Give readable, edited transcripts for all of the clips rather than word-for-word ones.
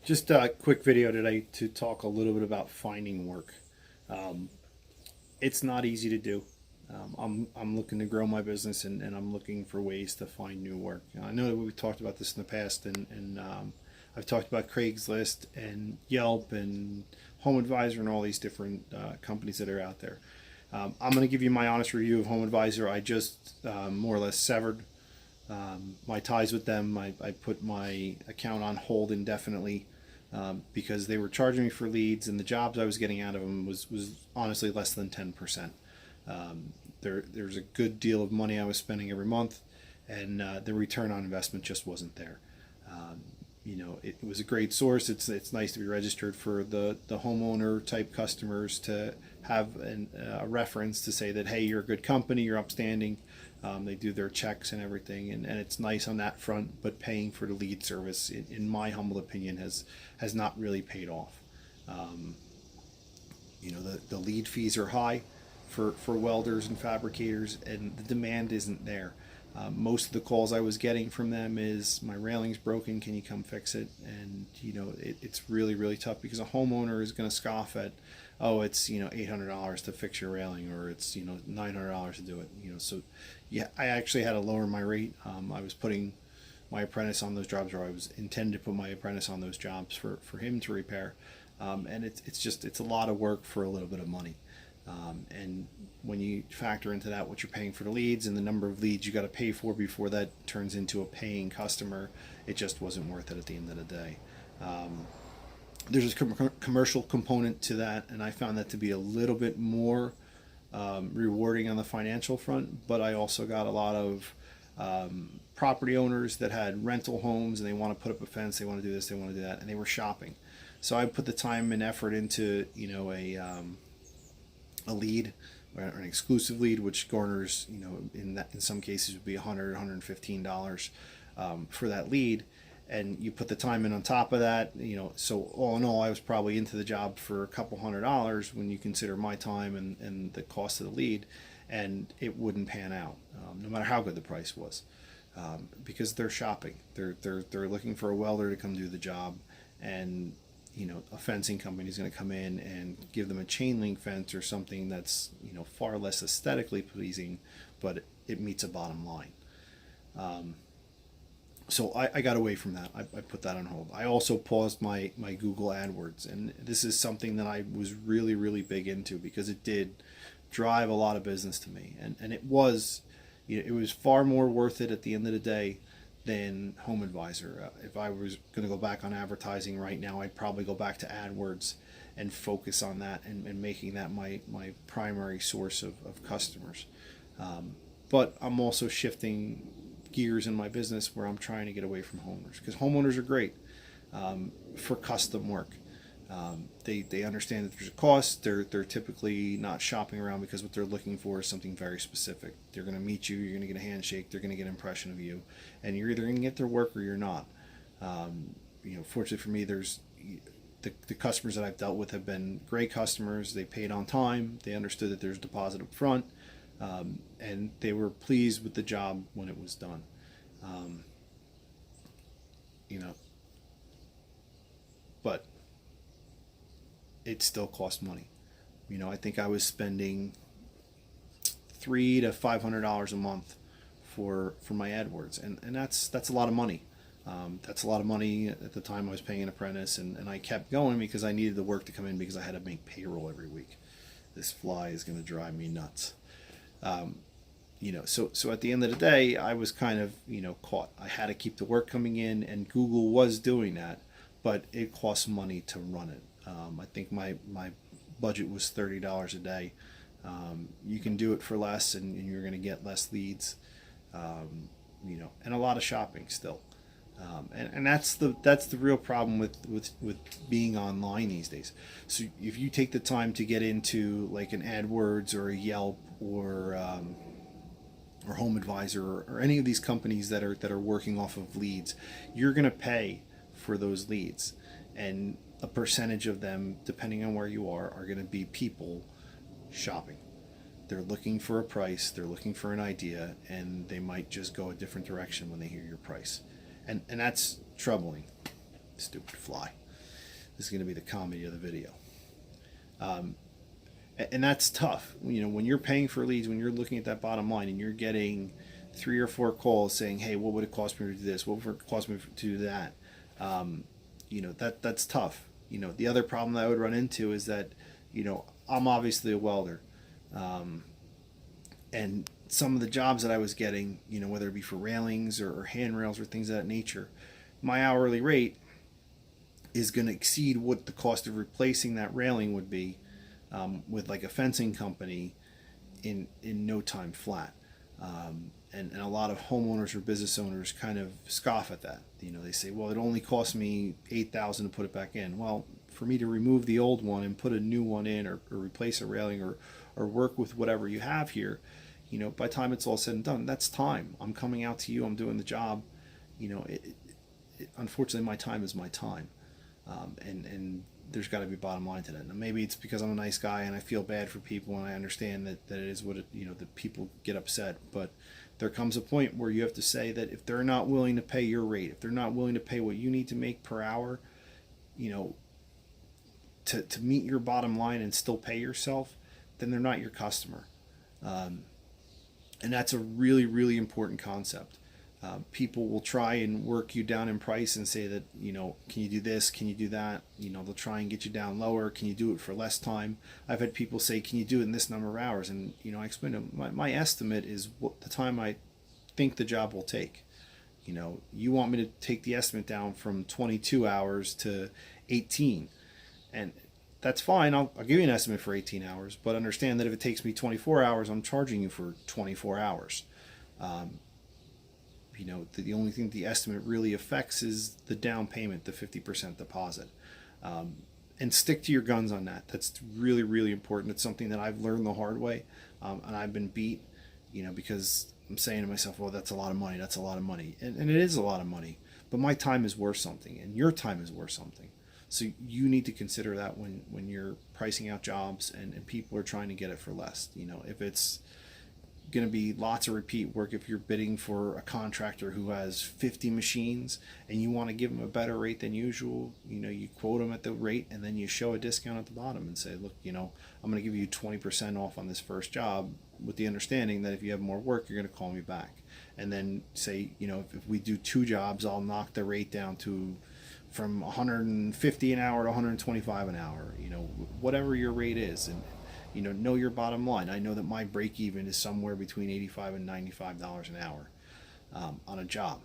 Just a quick video today to talk a little bit about finding work. Um, it's not easy to do. I'm looking to grow my business, and I'm looking for ways to find new work. I know that we've talked about this in the past, and I've talked about Craigslist and Yelp and Home Advisor and all these different companies that are out there. I'm going to give you my honest review of Home Advisor. I just more or less severed my ties with them. I put my account on hold indefinitely because they were charging me for leads, and the jobs I was getting out of them was honestly less than 10%. There's a good deal of money I was spending every month, and the return on investment just wasn't there. It was a great source. It's nice to be registered for the homeowner type customers to have a reference to say that, hey, you're a good company, you're upstanding. They do their checks and everything, and it's nice on that front. But paying for the lead service, in my humble opinion, has not really paid off. The lead fees are high for welders and fabricators, and the demand isn't there. Most of the calls I was getting from them is, my railing's broken, can you come fix it? And it's really, really tough, because a homeowner is going to scoff at, oh, it's $800 to fix your railing, or it's $900 to do it. So yeah, I actually had to lower my rate. I was putting my apprentice on those jobs, or I was intended to put my apprentice on those jobs for him to repair. And it's a lot of work for a little bit of money. And when you factor into that what you're paying for the leads and the number of leads you got to pay for before that turns into a paying customer, it just wasn't worth it at the end of the day. There's a commercial component to that, and I found that to be a little bit more rewarding on the financial front. But I also got a lot of property owners that had rental homes, and they want to put up a fence, they want to do this, they want to do that, and they were shopping. So I put the time and effort into a lead, or an exclusive lead, which garners in some cases would be $100, $115 for that lead. And you put the time in on top of that, so all in all, I was probably into the job for a couple $100 when you consider my time and the cost of the lead, and it wouldn't pan out, no matter how good the price was, because they're shopping. They're looking for a welder to come do the job, and a fencing company is going to come in and give them a chain link fence or something that's far less aesthetically pleasing, but it meets a bottom line. So I got away from that. I put that on hold. I also paused my Google AdWords, and this is something that I was really, really big into, because it did drive a lot of business to me, and it was far more worth it at the end of the day than Home Advisor. If I was going to go back on advertising right now, I'd probably go back to AdWords and focus on that, and making that my primary source of customers. But I'm also shifting gears in my business, where I'm trying to get away from homeowners, because homeowners are great for custom work. They understand that there's a cost. They're typically not shopping around, because what they're looking for is something very specific. They're going to meet you, you're going to get a handshake, they're going to get an impression of you, and you're either going to get their work or you're not. Fortunately for me, there's the customers that I've dealt with have been great customers. They paid on time, they understood that there's a deposit up front, and they were pleased with the job when it was done. But it still cost money. I think I was spending $300 to $500 a month for my AdWords, and that's a lot of money. That's a lot of money at the time I was paying an apprentice, and I kept going because I needed the work to come in, because I had to make payroll every week. This fly is going to drive me nuts. So at the end of the day, I was kind of caught. I had to keep the work coming in, and Google was doing that, but it costs money to run it. I think my budget was $30 a day. You can do it for less, and you're going to get less leads, and a lot of shopping still. And that's the real problem with being online these days. So if you take the time to get into like an AdWords or a Yelp or Home Advisor, or any of these companies that are working off of leads, you're going to pay for those leads, and a percentage of them, depending on where you are going to be people shopping. They're looking for a price, they're looking for an idea, and they might just go a different direction when they hear your price. And that's troubling. Stupid fly. This is going to be the comedy of the video. And that's tough. When you're paying for leads, when you're looking at that bottom line and you're getting 3 or 4 calls saying, hey, what would it cost me to do this? What would it cost me to do that? That's tough. The other problem that I would run into is that, I'm obviously a welder. And some of the jobs that I was getting, whether it be for railings or handrails or things of that nature, my hourly rate is going to exceed what the cost of replacing that railing would be with like a fencing company in no time flat. And a lot of homeowners or business owners kind of scoff at that. They say, well, it only cost me $8,000 to put it back in. Well, for me to remove the old one and put a new one in, or replace a railing, or work with whatever you have here, by the time it's all said and done, that's time. I'm coming out to you, I'm doing the job. Unfortunately, my time is my time. And there's got to be a bottom line to that. Now, maybe it's because I'm a nice guy and I feel bad for people and I understand that it is what that people get upset. But there comes a point where you have to say that if they're not willing to pay your rate, if they're not willing to pay what you need to make per hour, to meet your bottom line and still pay yourself, then they're not your customer. And that's a really, really important concept. People will try and work you down in price and say that, can you do this? Can you do that? They'll try and get you down lower. Can you do it for less time? I've had people say, can you do it in this number of hours? And, I explain to them, my estimate is what the time I think the job will take. You want me to take the estimate down from 22 hours to 18. And that's fine. I'll give you an estimate for 18 hours, but understand that if it takes me 24 hours, I'm charging you for 24 hours. The only thing the estimate really affects is the down payment, the 50% deposit. And stick to your guns on that. That's really, really important. It's something that I've learned the hard way, and I've been beat, because I'm saying to myself, well, that's a lot of money. That's a lot of money. And it is a lot of money, but my time is worth something, and your time is worth something. So you need to consider that when you're pricing out jobs and people are trying to get it for less. If it's going to be lots of repeat work, if you're bidding for a contractor who has 50 machines and you want to give them a better rate than usual, you quote them at the rate and then you show a discount at the bottom and say, look, I'm going to give you 20% off on this first job, with the understanding that if you have more work, you're going to call me back. And then say, if we do 2 jobs, I'll knock the rate down to from 150 an hour to 125 an hour, whatever your rate is. And know your bottom line. I know that my break even is somewhere between $85 and $95 an hour on a job.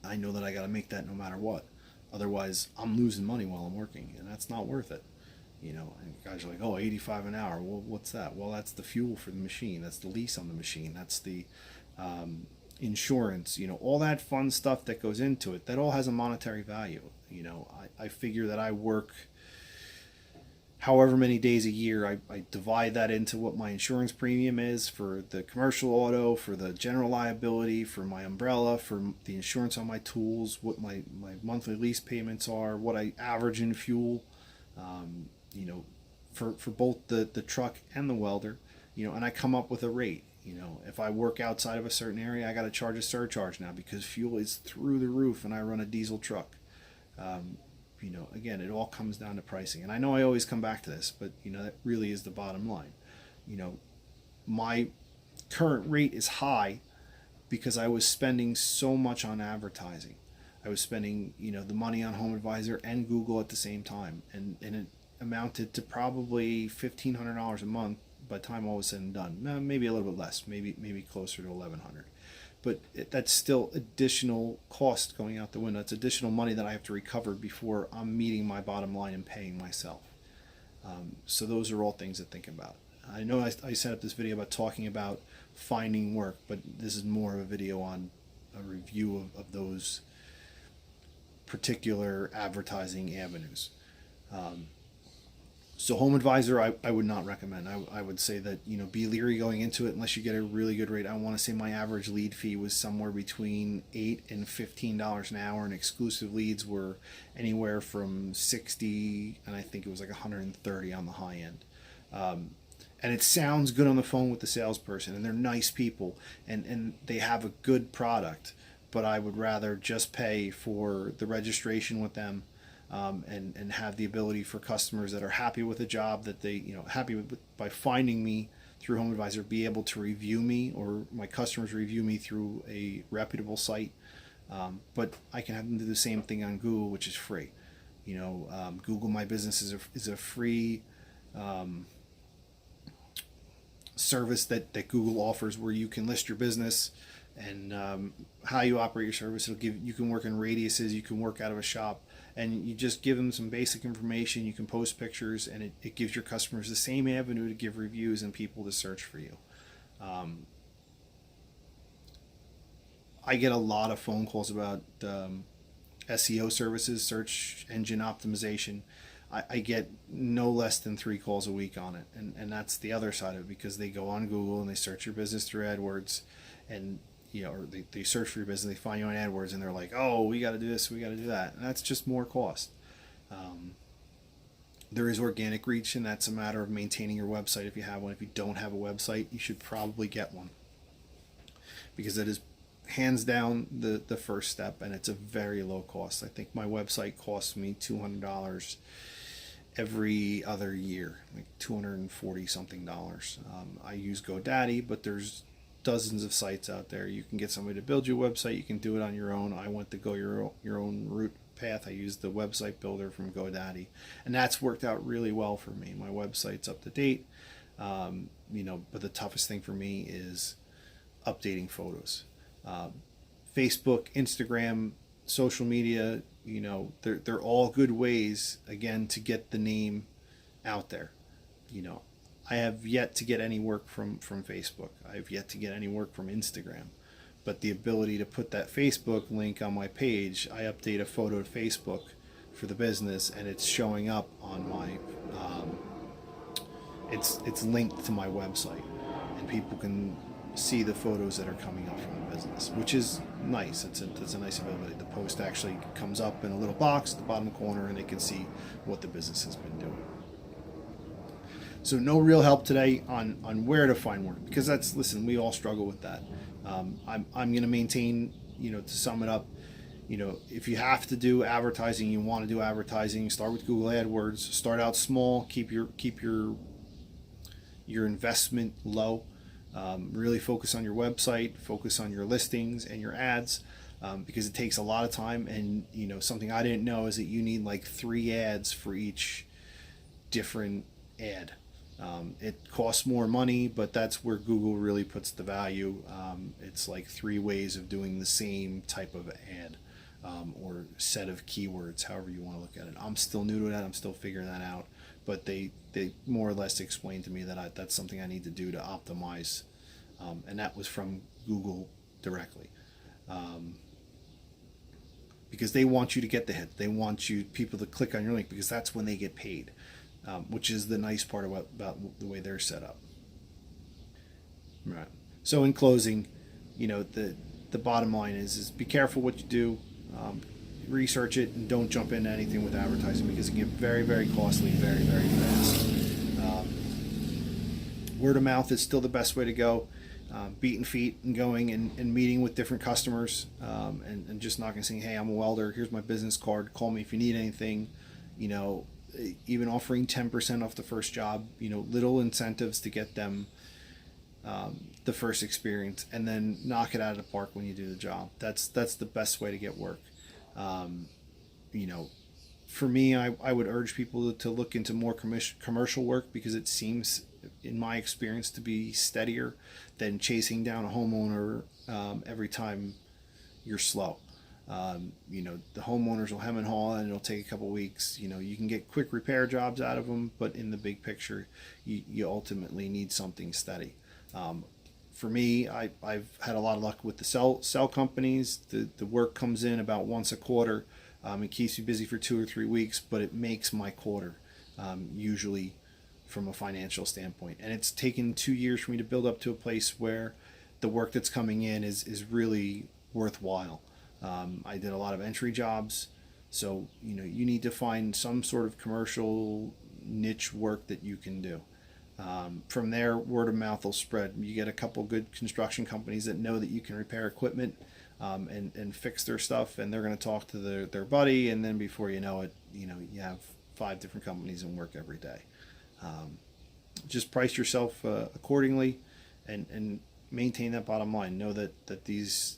I know that I got to make that no matter what. Otherwise, I'm losing money while I'm working, and that's not worth it. And guys are like, oh, 85 an hour. Well, what's that? Well, that's the fuel for the machine. That's the lease on the machine. That's the insurance. All that fun stuff that goes into it. That all has a monetary value. I figure that I work however many days a year. I divide that into what my insurance premium is for the commercial auto, for the general liability, for my umbrella, for the insurance on my tools, what my monthly lease payments are, what I average in fuel, for both the truck and the welder, and I come up with a rate. If I work outside of a certain area, I got to charge a surcharge now because fuel is through the roof and I run a diesel truck. Again, it all comes down to pricing. And I know I always come back to this, but, that really is the bottom line. My current rate is high because I was spending so much on advertising. I was spending, the money on Home Advisor and Google at the same time. And it amounted to probably $1,500 a month by the time all was said and done. Maybe a little bit less, maybe closer to $1,100. But that's still additional cost going out the window. That's additional money that I have to recover before I'm meeting my bottom line and paying myself. So those are all things to think about. I know I set up this video about talking about finding work, but this is more of a video on a review of those particular advertising avenues. So Home Advisor, I would not recommend. I would say that, be leery going into it unless you get a really good rate. I want to say my average lead fee was somewhere between $8 and $15 an hour, and exclusive leads were anywhere from 60, and I think it was like 130 on the high end. And it sounds good on the phone with the salesperson, and they're nice people, and they have a good product, but I would rather just pay for the registration with them, and have the ability for customers that are happy with a job that they, happy with by finding me through Home Advisor, be able to review me, or my customers review me through a reputable site. But I can have them do the same thing on Google, which is free. Google My Business is a free service that Google offers, where you can list your business and how you operate your service. You can work in radiuses, you can work out of a shop, and you just give them some basic information. You can post pictures, and it gives your customers the same avenue to give reviews and people to search for you. I get a lot of phone calls about SEO services, search engine optimization. I get no less than 3 calls a week on it, and that's the other side of it, because they go on Google and they search your business through AdWords, and or they search for your business, they find you on AdWords, and they're like, oh, we got to do this, we got to do that, and that's just more cost. There is organic reach, and that's a matter of maintaining your website if you have one. If you don't have a website, you should probably get one, because that is hands down the first step, and it's a very low cost. I think my website costs me $200 every other year, like $240 something. I use GoDaddy, but there's dozens of sites out there. You can get somebody to build you a website. You can do it on your own. I went the go your own route path. I used the website builder from GoDaddy, and that's worked out really well for me. My website's up to date, but the toughest thing for me is updating photos. Facebook, Instagram, social media, they're all good ways, again, to get the name out there. I have yet to get any work from Facebook. I have yet to get any work from Instagram. But the ability to put that Facebook link on my page, I update a photo to Facebook for the business, and it's showing up on my, it's linked to my website, and people can see the photos that are coming up from the business, which is nice. It's a nice ability. The post actually comes up in a little box at the bottom corner, and they can see what the business has been doing. So no real help today on where to find work, because listen, we all struggle with that. I'm going to maintain, to sum it up, if you have to do advertising, you want to do advertising, start with Google AdWords. Start out small. Keep your investment low. Really focus on your website, focus on your listings and your ads, because it takes a lot of time. And something I didn't know is that you need like 3 ads for each different ad. It costs more money, but that's where Google really puts the value. It's like 3 ways of doing the same type of ad, or set of keywords, however you want to look at it. I'm still new to that. I'm still figuring that out. But they more or less explained to me that that's something I need to do to optimize, and that was from Google directly, because they want you to get the hit. They want people to click on your link, because that's when they get paid, which is the nice part about the way they're set up. Right. So in closing, the bottom line is be careful what you do. Research it, and don't jump into anything with advertising, because it can get very, very costly very, very fast. Word of mouth is still the best way to go. Beating feet and going and meeting with different customers, and just knocking and saying, hey, I'm a welder, here's my business card, call me if you need anything. Even offering 10% off the first job, little incentives to get them the first experience, and then knock it out of the park when you do the job. That's the best way to get work. For me, I would urge people to look into more commercial work, because it seems, in my experience, to be steadier than chasing down a homeowner every time you're slow. The homeowners will hem and haw, and it'll take a couple weeks. You can get quick repair jobs out of them, but in the big picture, you ultimately need something steady. For me, I've had a lot of luck with the cell companies. The work comes in about once a quarter. It keeps me busy for 2 or 3 weeks, but it makes my quarter, usually, from a financial standpoint. And it's taken 2 years for me to build up to a place where the work that's coming in is really worthwhile. I did a lot of entry jobs, so you need to find some sort of commercial niche work that you can do. From there, word of mouth will spread. You get a couple good construction companies that know that you can repair equipment. and fix their stuff, and they're going to talk to their buddy, and then before you know it, you have 5 different companies and work every day. Just price yourself accordingly, and maintain that bottom line. Know that these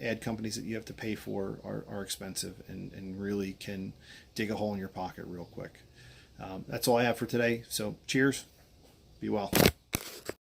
ad companies that you have to pay for are expensive, and really can dig a hole in your pocket real quick. That's all I have for today. So cheers, be well.